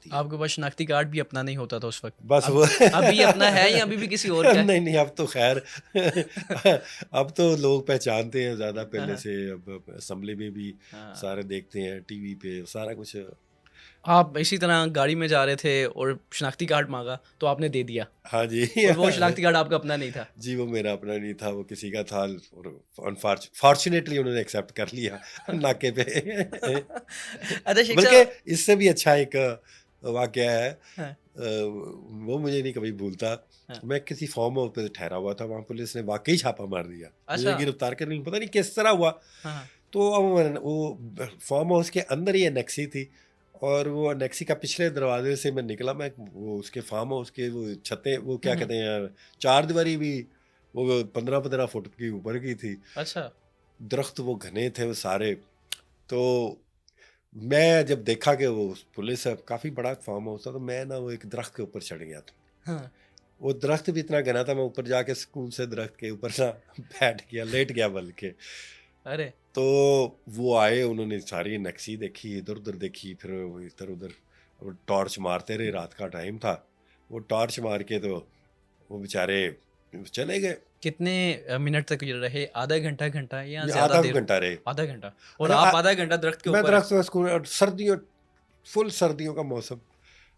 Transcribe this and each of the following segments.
जाती है। आपके पास शनाख्ती कार्ड भी अपना नहीं होता था उस वक्त? बस वो अभी अपना है या अभी भी किसी और का है? नहीं नहीं, अब तो खैर अब तो लोग पहचानते हैं ज़्यादा हाँ, पहले हाँ, से। अब असेंबली में भी हाँ। सारे देखते हैं, टीवी पे सारा कुछ। आप इसी तरह गाड़ी में जा रहे थे और शनाख्ती कार्ड मांगा तो आपने दे दिया, हाँ जी। और वो शनाख्ती कार्ड आपका अपना नहीं था? जी, वो मेरा अपना नहीं था, वो किसी का था और फॉर्चुनेटली उन्होंने एक्सेप्ट कर लिया नाके पे। अच्छा शेख बल्कि साहब। इससे भी अच्छा एक वाकया है, हाँ, वो मुझे नहीं कभी भूलता। हाँ। मैं किसी फार्म हाउस पे ठहरा हुआ था, वहाँ पुलिस ने वाकई छापा मार दिया, मुझे अच्छा। गिरफ्तार करने पता नहीं किस तरह हुआ। हाँ, हाँ। तो अब वो फार्म हाउस के अंदर ही एनेक्सी थी, और वो एनेक्सी का पिछले दरवाजे से मैं निकला। मैं वो उसके फार्म हाउस के वो छतें, वो क्या हुँ, हुँ। कहते हैं, चार दीवारी भी वो 15-15 फुट की ऊपर की थी। अच्छा। दरख्त वो घने थे वो सारे। तो मैं जब देखा कि वो पुलिस है, काफ़ी बड़ा फार्म हाउस था, तो मैं ना वो एक दरख्त के ऊपर चढ़ गया था। हाँ। वो दरख्त भी इतना घना था, मैं ऊपर जाके सुकून से दरख्त के ऊपर ना बैठ गया, लेट गया बल्कि। अरे! तो वो आए, उन्होंने सारी नक्शी देखी, इधर उधर देखी, फिर वो इधर उधर वो टॉर्च मारते रहे, रात का टाइम था। वो टॉर्च मार के तो वो बेचारे चले गए। कितने मिनट तक ये रहे? आधा घंटा, घंटा या ये ज़्यादा आधा देर? घंटा रहे। आधा घंटा। और अच्छा, आप आधा घंटा दरख्त के मैं ऊपर हैं। दरख्त में सुकून, और सर्दियों, फुल सर्दियों का मौसम।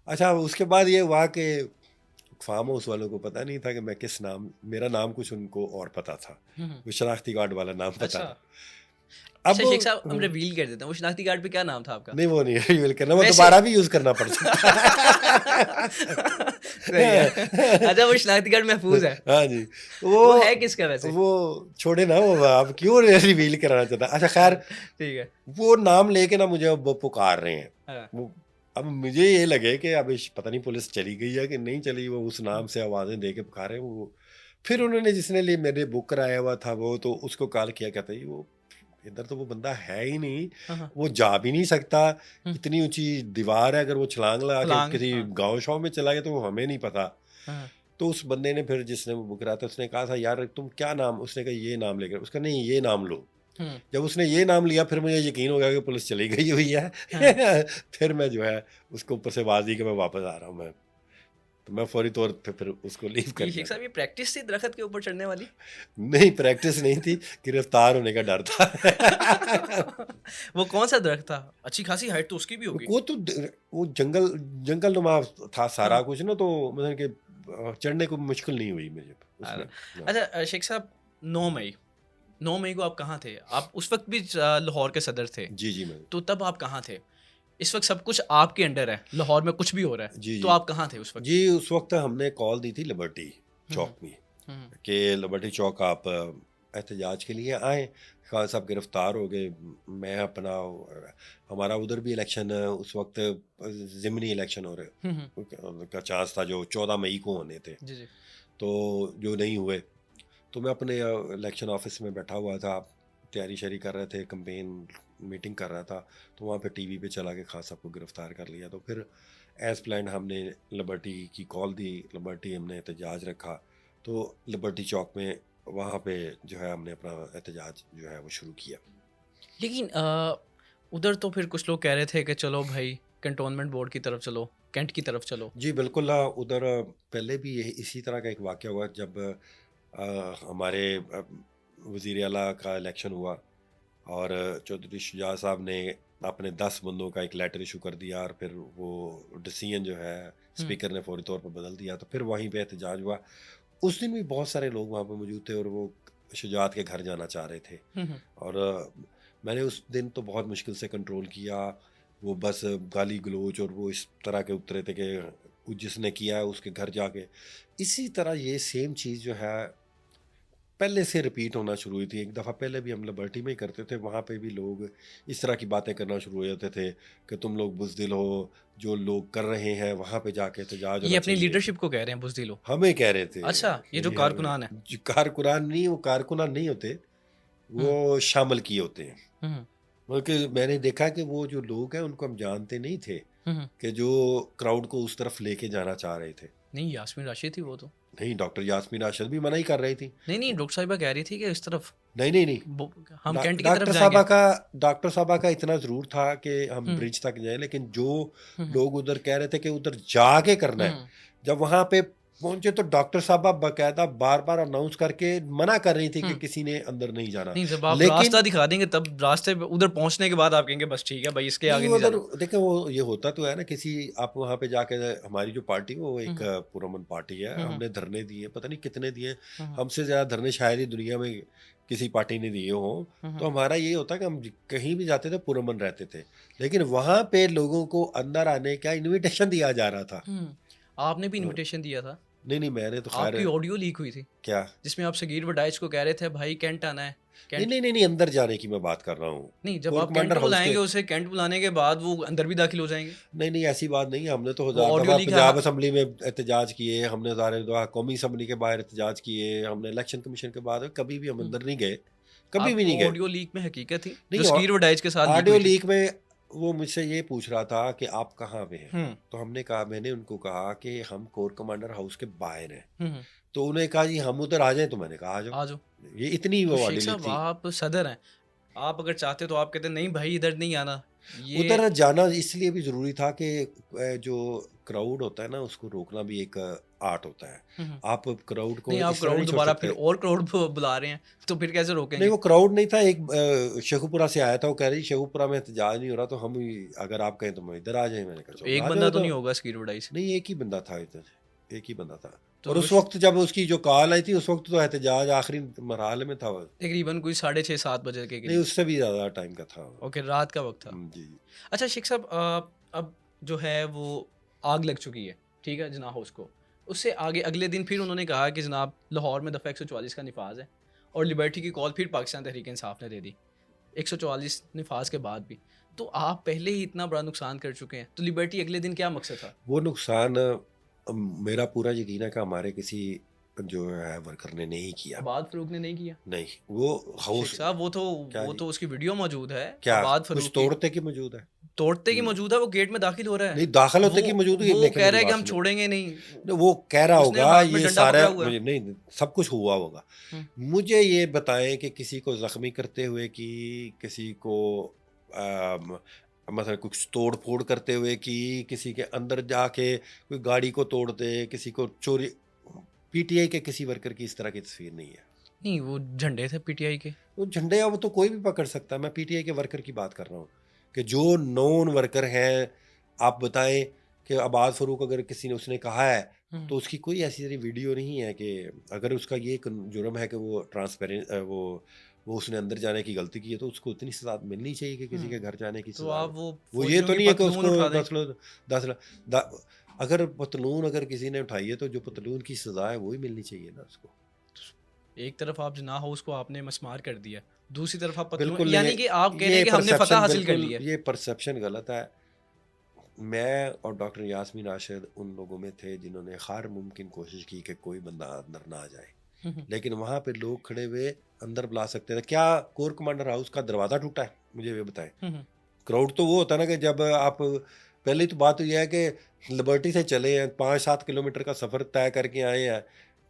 अच्छा, उसके बाद ये हुआ कि फार्म हाउस वालों को पता नहीं था कि मैं किस नाम, मेरा नाम कुछ उनको और पता था, हुँ, हुँ। वो शनाख्ती कार्ड वाला नाम पता अच्छा। था। अब अच्छा शेख साहब, हम रिवील कर देते हैं, वो शनाख्ती कार्ड पे क्या नाम था आपका? नहीं, वो नहीं रिवील करना, वो वैसे दोबारा भी यूज करना पड़ सकता सही है। अच्छा, वो शनाख्ती कार्ड है। महफूज़ है। हाँ जी। वो है किसका वैसे? वो छोड़े ना, वो आप क्यों रिवील कराना चाहता। अच्छा खैर, ठीक है। वो नाम लेके ना मुझे अब वो पुकार रहे हैं। हाँ। वो अब मुझे ये लगे कि अब पता नहीं पुलिस चली गई है कि नहीं चली, वो उस नाम से आवाज़ें दे के पुकारे वो। फिर उन्होंने जिसने लिए मेरे बुक कराया हुआ था, वो तो उसको कॉल किया, कहता है वो इधर तो वो बंदा है ही नहीं, हाँ, हाँ। वो जा भी नहीं सकता, हुँ, इतनी ऊंची दीवार है, अगर वो छलांग लगा के छलांग, किसी हाँ, गांव शाव में चला गया तो वो हमें नहीं पता। हाँ, तो उस बंदे ने फिर, जिसने वो बुक कराया था, उसने कहा था यार तुम क्या नाम, उसने कहा ये नाम लेकर, उसका नहीं ये नाम लो। हुँ, जब उसने ये नाम लिया, फिर मुझे यकीन हो गया कि पुलिस चली गई हुई है। हाँ। फिर मैं जो है उसको ऊपर से आवाज़ दी कि मैं वापस आ रहा हूँ। मैं तो मैं फौरी तौर पे फिर उसको लीव कर ये दिया शेख था। साहब, ये प्रैक्टिस थी दरख्त के ऊपर चढ़ने वाली? नहीं, प्रैक्टिस नहीं थी, गिरफ्तार होने का डर था। वो कौन-सा दरख्त था? अच्छी खासी हाइट तो उसकी भी होगी। वो तो वो जंगल जंगल नुमा था हाँ। सारा कुछ ना, तो मतलब कि चढ़ने को मुश्किल नहीं हुई मुझे उसमें। हाँ। अच्छा शेख साहब, 9 मई 9 मई को आप कहाँ थे? आप उस वक़्त भी लाहौर के सदर थे, जी जी, मैं तो तब आप कहाँ थे? इस वक़्त सब कुछ आपके अंडर है, लाहौर में कुछ भी हो रहा है, जी तो जी आप कहाँ थे उस वक़्त? जी, उस वक्त हमने कॉल दी थी लिबर्टी हुँ, हुँ, चौक में हुँ, कि लिबर्टी चौक आप एहतजाज के लिए आए, खान साहब गिरफ्तार हो गए। मैं अपना हमारा उधर भी इलेक्शन उस वक्त ज़िमनी इलेक्शन हो हुँ, हुँ। रहे का चांस था, जो 14 मई को होने थे, जी, जी। तो जो नहीं हुए। तो मैं अपने इलेक्शन ऑफिस में बैठा हुआ था, तैयारी शैयारी कर रहे थे, कंपेन मीटिंग कर रहा था, तो वहाँ पे टीवी पे चला के खान साहब को गिरफ्तार कर लिया। तो फिर एज प्लान हमने लिबर्टी की कॉल दी, लिबर्टी हमने एहतजाज रखा, तो लिबर्टी चौक में वहाँ पे जो है हमने अपना एहतजाज जो है वो शुरू किया। लेकिन उधर तो फिर कुछ लोग कह रहे थे कि चलो भाई कैंटोनमेंट बोर्ड की तरफ चलो, कैंट की तरफ चलो। जी बिल्कुल, उधर पहले भी यही इसी तरह का एक वाक़या हुआ, जब हमारे वज़ीर आला का इलेक्शन हुआ, और चौधरी शुजा साहब ने अपने 10 बंदों का एक लेटर इशू कर दिया, और फिर वो डिसीजन जो है हुँ, स्पीकर ने फौरी तौर पर बदल दिया, तो फिर वहीं पे एहतजाज हुआ। उस दिन भी बहुत सारे लोग वहाँ पे मौजूद थे, और वो शुजात के घर जाना चाह रहे थे। हुँ, हुँ। और मैंने उस दिन तो बहुत मुश्किल से कंट्रोल किया। वो बस गाली गलौज और वो इस तरह के उतरे थे कि जिसने किया है उसके घर जाके। इसी तरह ये सेम चीज़ जो है पहले से रिपीट होना शुरू हुई थी। एक दफ़ा पहले भी हम लिबर्टी में ही करते थे, वहाँ पे भी लोग इस तरह की बातें करना शुरू हो जाते थे कि तुम लोग बुज़दिल हो, जो लोग कर रहे हैं वहाँ पे जाके एहतजाज ये होना अपनी चाहिए। लीडरशिप को कह रहे हैं बुज़दिल हो। हमें कह रहे थे अच्छा, ये जो कि कारकुनान है। जो कारकुनान नहीं, वो कारकुनान नहीं होते, हुँ, वो शामिल किए होते हैं। हुँ, हुँ, बल्कि मैंने देखा कि वो जो लोग हैं उनको हम जानते नहीं थे, हुँ, हुँ। कि जो क्राउड को उस तरफ लेके जाना चाह रहे थे। नहीं, यास्मीन राशिद थी वो तो। नहीं, डॉक्टर यास्मीन राशिद भी मना ही कर रही थी। नहीं, नहीं, डॉक्टर साहिबा कह रही थी कि इस तरफ। नहीं नहीं नहीं, हम कैंट की तरफ डॉक्टर जाएंगे। साहबा का, डॉक्टर साहबा का इतना ज़रूर था कि हम हम्म ब्रिज तक जाएं, लेकिन जो हम्म लोग उधर कह रहे थे कि उधर जाके करना है, हम्म जब वहां पे पहुंचे तो डॉक्टर साहबा बाकायदा बार बार अनाउंस करके मना कर रही थी कि हम्म। किसी ने अंदर नहीं जाना। नहीं, जब आप लेकिन रास्ता दिखा देंगे तब रास्ते पे उधर पहुंचने के बाद आप कहेंगे बस ठीक है भाई, इसके नहीं, आगे वो नहीं उधर जाना। देखो, वो ये होता तो है ना, किसी आप वहां पे जाके, हमारी जो पार्टी वो एक हम्म पुरमन पार्टी है, हम्म हमने धरने दिए, पता नहीं कितने दिए, हम्म हमसे ज़्यादा धरने शायद ही दुनिया में किसी पार्टी ने दिए हों। तो हम्म हमारा ये होता कि हम कहीं भी जाते थे पुरमन रहते थे, लेकिन वहां पे लोगों को अंदर आने का इनविटेशन दिया जा रहा था। हम्म। आपने भी अ, इनविटेशन दिया था। नहीं नहीं, मैंने तो खैर, आपकी ऑडियो लीक हुई थी क्या, जिसमें आप सगीर वडाइच को कह रहे थे भाई कैंट आना है। नहीं कैंट नहीं नहीं नहीं, अंदर जाने की मैं बात कर रहा हूँ, नहीं, जब कोर आप कैंट कमांडर हाउस के। बुलाएंगे उसे, कैंट बुलाने के बाद वो अंदर भी दाखिल हो जाएंगे। नहीं नहीं, ऐसी बात नहीं है, हमने तो वो हजार ऑडियो दफा लीक है। पंजाब असम्बली में एहतजाज किए, हमने हजार दफा कौमी असम्बली के बाहर एहतजाज किए, हमने इलेक्शन कमीशन के बाद कभी भी हम हम्म। अंदर नहीं गए, कभी भी नहीं आपको गए। ऑडियो लीक में हकीकत थी जो नहीं, सगीर वडाइच के साथ लीक ऑडियो हुई थी। लीक में वो मुझसे ये पूछ रहा था कि आप कहाँ पे हैं, हम्म तो हमने कहा, मैंने उनको कहा कि हम कोर कमांडर हाउस के बाहर हैं। हम्म। तो उन्हें कहा जी हम उधर आ जाएं, तो मैंने कहा आ जाओ। आ जाओ। ये इतनी तो वो शेख ऑडियो लीक साहब थी। आप सदर हैं, आप अगर चाहते तो आप कहते नहीं भाई इधर नहीं आना ये। उधर जाना इसलिए भी ज़रूरी था कि जो क्राउड होता है ना, उसको रोकना भी एक आर्ट होता है। हम्म। आप क्राउड को नहीं, आप इस तरह क्राउड नहीं छोड़ दोबारा फिर सकते। और क्राउड बुला रहे हैं तो फिर कैसे नहीं, रोकेंगे। वो क्राउड नहीं था, एक शेखुपुरा से आया था, वो कह रही शेखुपुरा में एहतजाज नहीं हो रहा, तो हम अगर आप कहें तो मैं इधर आ जाए, मैंने कहा तो चलो एक आ बंदा जाओ। तो तो नहीं होगा सगीर वडाइच। नहीं, एक ही बंदा था इधर, एक ही बंदा था। और तो उस वक्त जब उसकी जो कॉल आई थी, उस वक्त तो एहतजाज आखिरी मरहले में था वो। तकरीबन कोई 6:30-7 बजे के नहीं, करीब। उससे भी ज़्यादा टाइम का था वो। ओके, रात का वक्त था। जी। अच्छा शेख साहब, अब जो है वो आग लग चुकी है, ठीक है, जना हाउस को। उससे आगे अगले दिन फिर उन्होंने कहा कि जनाब लाहौर में दफ़ा 144 का निफाज है, और लिबर्टी की कॉल फिर पाकिस्तान तहरीक इंसाफ ने दे दी 144 निफाज के बाद भी। तो आप पहले ही इतना बड़ा नुकसान कर चुके हैं, तो लिबर्टी अगले दिन क्या मकसद था। वो नुकसान मेरा पूरा यकीन है कि हमारे किसी जो है वर्कर ने नहीं किया। आबाद फरूक ने नहीं किया। नहीं, वो शेख हाउस, साहब क्या वो जी, तो उसकी वीडियो मौजूद है। क्या आबाद कुछ फरूक की तोड़ते की मौजूद है? तोड़ते की हम्म, मौजूद है, वो गेट में दाखिल हो रहा है। नहीं, दाखिल होते वो की मौजूद है, वो लेकिन कह मेरी रहा है कि बात हम सुनो। छोड़ेंगे नहीं। नहीं, वो कह रहा उसने होगा हाथ में ये डंडा सारा, पकड़ा हुआ है। मुझे नहीं, सब कुछ हुआ होगा। हम्म मुझे ये बताएं कि किसी को जख्मी करते हुए कि किसी को मतलब कुछ तोड़ फोड़ करते हुए कि किसी के अंदर जाके कोई गाड़ी को तोड़ दे, किसी को चोरी, पीटीआई के किसी वर्कर की इस तरह की तस्वीर नहीं है। नहीं, वो झंडे थे पीटीआई के। वो झंडे अब तो कोई भी पकड़ सकता है, मैं पीटीआई के वर्कर की बात कर रहा हूँ कि जो नॉन वर्कर हैं। आप बताएं कि आबाद फरूक अगर किसी ने उसने कहा है, हम्म तो उसकी कोई ऐसी सारी वीडियो नहीं है कि अगर उसका ये जुर्म है कि वो ट्रांसपेरेंट वो उसने अंदर जाने की गलती की है, तो उसको इतनी सजा मिलनी चाहिए कि किसी के हम्म। घर जाने की तो सजा आप हो। वो वो ये फौजियों तो की नहीं है कि पतलून उसको उठा दें। 10 अगर पतलून अगर किसी ने उठाई है, तो जो पतलून की सजा है वही मिलनी चाहिए ना उसको। एक तरफ आप जना हाउस को आपने मस्मार कर दिया, दूसरी तरफ आप पतलून, बिल्कुल नहीं, यानी कि आप कह रहे ये हैं कि हमने फतह परसेप्शन, हासिल कर बिल्कुल ली है। ये परसेप्शन गलत है। मैं और डॉक्टर यास्मीन आशिद उन लोगों में थे जिन्होंने हर मुमकिन कोशिश की कि कोई बंदा अंदर ना आ जाए, हम्म लेकिन वहाँ पे लोग खड़े हुए अंदर बुला सकते थे। क्या कोर कमांडर हाउस का दरवाज़ा टूटा है? मुझे ये बताएं। हम्म क्राउड तो वो होता है ना कि जब आप, पहली तो बात तो यह है कि लिबर्टी से चले हैं, 5-7 किलोमीटर का सफ़र तय करके आए हैं,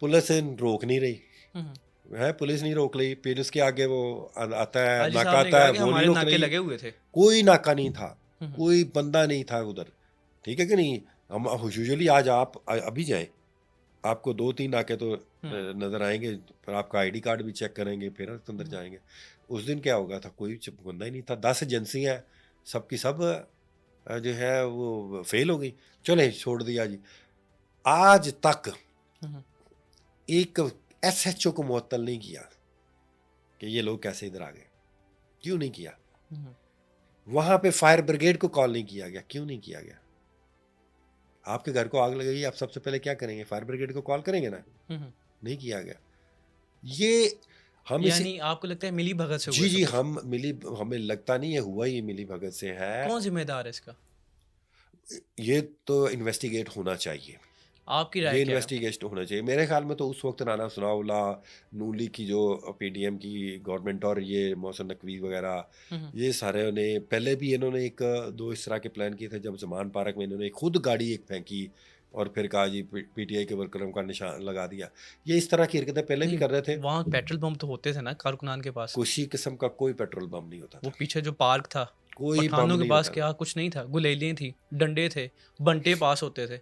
पुलिस रोक नहीं रही हम्म। है, पुलिस नहीं रोक रही, फिर उसके आगे वो आता है, हाजी नाका साहब ने आता कहा है, कि वो नहीं हमारे रोक नाके रही। लगे हुए थे। कोई नाका नहीं था, हम्म कोई बंदा नहीं था उधर, ठीक है कि नहीं। हम यूजुअली आज आप अभी जाएं, आपको 2-3 नाके तो नज़र आएंगे, फिर आपका आईडी कार्ड भी चेक करेंगे, फिर अंदर जाएंगे। उस दिन क्या होगा था, कोई बंदा ही नहीं था, 10 एजेंसियाँ, सबकी सब जो है वो फेल हो गई। चले, छोड़ दिया जी। आज तक हम्म एक एसएचओ को मुअत्तल नहीं किया कि ये लोग कैसे इधर आ गए, क्यों नहीं किया। हम्म। वहां पे फायर ब्रिगेड को कॉल नहीं किया गया, क्यों नहीं किया गया। आपके घर को आग लगी, आप सबसे पहले क्या करेंगे? फायर ब्रिगेड को कॉल करेंगे ना। हम्म। नहीं किया गया। ये हम इसे, यानी आपको लगता है मिली भगत से हुआ जी है जी, सब कुछ। हमें लगता नहीं है हुआ, ये मिली भगत से है। कौन जिम्मेदार है इसका। ये तो इन्वेस्टिगेट होना चाहिए, आपकी राय ये क्या है। इन्वेस्टिगेशन होना चाहिए। मेरे ख्याल में तो उस वक्त राना सनाउल्लाह, नून लीग की जो पीडीएम की गवर्नमेंट और ये मोहसिन नकवी वगैरह, हम्म ये सारे ने पहले भी इन्होंने एक दो इस तरह के प्लान किए थे। जब जमान पार्क में इन्होंने खुद गाड़ी एक फेंकी और फिर कहा जी पीटीआई के वर्करों का निशान लगा दिया। ये इस तरह की हरकतें पहले भी कर रहे थे। वहाँ पेट्रोल पंप तो होते थे ना कारकुनान के पास, किसी किस्म का कोई पेट्रोल पंप नहीं होता वो था, पीछे जो पार्क था, कोई पंप पठानों के नहीं पास होता था। क्या कुछ नहीं था, गुलेलियाँ थी, डंडे थे, बंटे पास होते थे।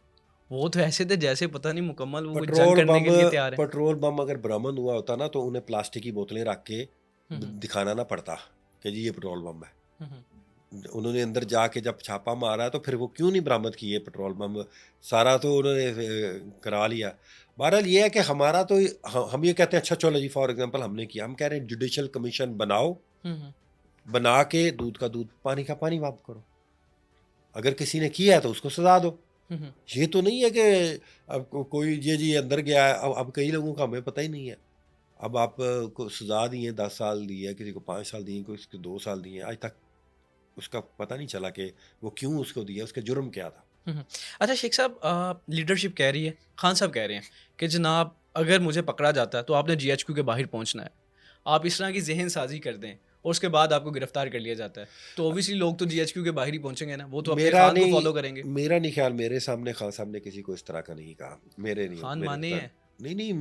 वो तो ऐसे थे जैसे पता नहीं मुकम्मल वो जंग करने के लिए तैयार है। पेट्रोल बम अगर बरामद हुआ होता ना, तो उन्हें प्लास्टिक की बोतलें रख के हम्म, दिखाना ना पड़ता कि जी ये पेट्रोल बम है। हम्म, उन्होंने अंदर जाके जब छापा मारा तो फिर वो क्यों नहीं बरामद किए पेट्रोल बम, सारा तो उन्होंने करा लिया। बहरहाल ये है कि हमारा तो हम ये कहते हैं अच्छा चलो जी, फॉर एग्जांपल हमने किया, हम कह रहे हैं जुडिशल कमीशन बनाओ, हम्म, बना के दूध का दूध पानी का पानी वापस करो। अगर किसी ने किया है तो उसको सजा दो। हम्म, ये तो नहीं है कि अब कोई ये जी अंदर गया है, अब कई लोगों का हमें पता ही नहीं है। अब आप को सजा दी है 10 साल दी है, किसी को 5 साल दिए, किसी को 2 साल दिए, आज तक उसका पता नहीं चला कि वो क्यों उसको दिया, उसके जुर्म क्या था। हम्म। अच्छा शेख साहब, लीडरशिप कह रही है, खान साहब कह रहे हैं कि जनाब अगर मुझे पकड़ा जाता है तो आपने जीएचक्यू के बाहर पहुंचना है, आप इस तरह की जहन साजी कर दें और उसके बाद आपको गिरफ्तार कर लिया जाता है, तो ओबियसली लोग तो जीएचक्यू के बाहर ही पहुंचेंगे ना, वो तो अपने मेरा खान को नहीं फॉलो करेंगे। मेरा नहीं ख्याल, मेरे सामने खान साहब ने किसी को इस तरह का नहीं कहा, मेरे नहीं खान मेरे माने हैं। नहीं नहीं